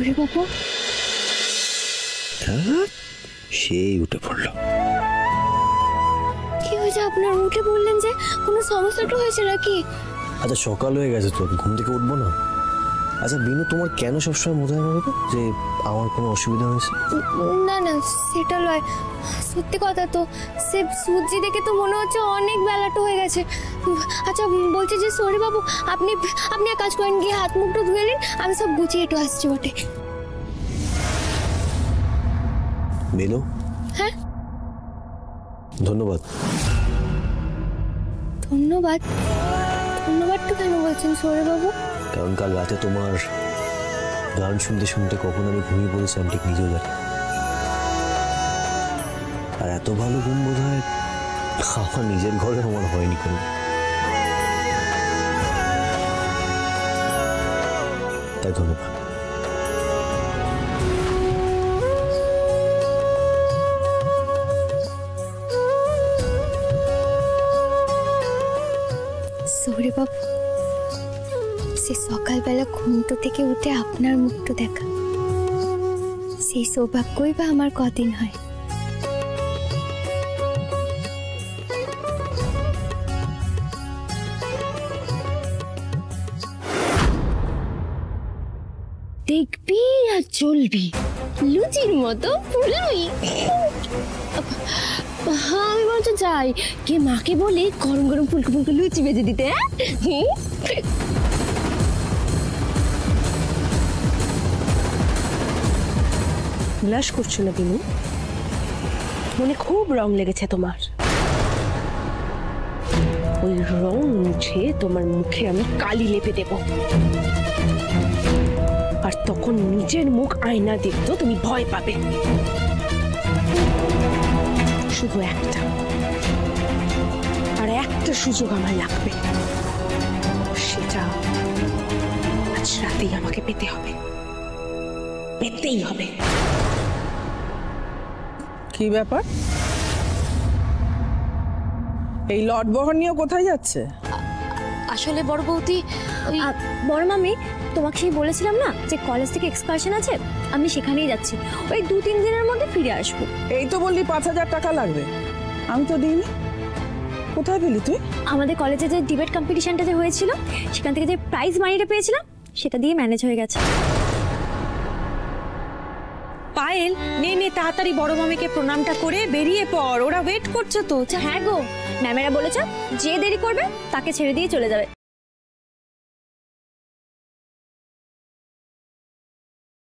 Sorry বাবু। সেই উঠে পড়লো। কি হয়েছে আপনার? উঠে বললেন যে কোনো সমস্যাটা হয়েছে নাকি? আচ্ছা সকাল হয়ে গেছে তো, ঘুম থেকে উঠবো না? আচ্ছা বিনু, তোমার কেন সবসময় মনে হয় বলো তো যে আমার কোনো অসুবিধা হয়েছে? না না, সেটা নয়, সত্যি কথা তো, সে সূর্যি দেখে তো মনে হচ্ছে অনেক বেলাটা হয়ে গেছে। আচ্ছা বলছি যে সরি বাবু, আপনি আপনি এক কাজ করেন, গিয়ে হাত মুখটা ধুয়ে নিন, আমি সব গুছিয়ে একটু আসছি বটে। বিনু। হ্যাঁ ধন্যবাদ। ধন্যবাদ? ধন্যবাদটা কেন বলছেন সৌরভ বাবু? কারণ কাল রাতে তোমার গান শুনতে শুনতে কখন আমি ঘুমিয়ে পড়েছিলাম ঠিক নিজেও জানি। আর এত ভালো ঘুম বোধ হয় আমার নিজের ঘরে আমার হয়নি কোনো। তাই ধন্যবাদ। সৌরভ বাবু, সে সকালবেলা ঘুমটো থেকে উঠে আপনার মুখটা দেখা, সেই সৌভাগ্যই বা আমার কদিন হয়। দেখবি আর চলবি, লুচির মতো ফুলবি। হ্যাঁ আমি বলতে চাই, কে মাকে বলে গরম গরম ফুলকো ফুলকো লুচি ভেজে দিতে। ব্লাশ করছো না বিনু? মনে খুব রং লেগেছে তোমার। ওই রং মুছে তোমার মুখে আমি কালি লেপে দেব, আর তখন নিজের মুখ আয়না দেখতো তুমি ভয় পাবে। শুধু একটা, আর একটা সুযোগ আমার লাগবে, সেটা আজ রাতেই আমাকে পেতে হবে, পেতেই হবে। কি ব্যাপার? এই লট বহন নিয়ে কোথায় যাচ্ছে? আসলে বড় বৌদি, বড় মামি, তোমাকে সেই বলেছিলাম না যে কলেজ থেকে এক্সকারশন আছে, আমি সেখানেই যাচ্ছি, ওই 2-3 দিনের মধ্যে ফিরে আসবো। এই তো বললি 5,000 টাকা লাগবে, আমি তো দিইনি। কোথায় পেলি তুই? আমাদের কলেজে যে ডিবেট কম্পিটিশনটা যে হয়েছিল, সেখান থেকে যে প্রাইজ মানিটা পেয়েছিলাম, সেটা দিয়ে ম্যানেজ হয়ে গেছে। পায়েল, নে নে তাড়াতাড়ি বড় মামিকে প্রণামটা করে বেরিয়ে পড়, ওরা ওয়েট করছে তো। হ্যাঁ গো, ম্যামেরা বলেছে যে দেরি করবে তাকে ছেড়ে দিয়ে চলে যাবে।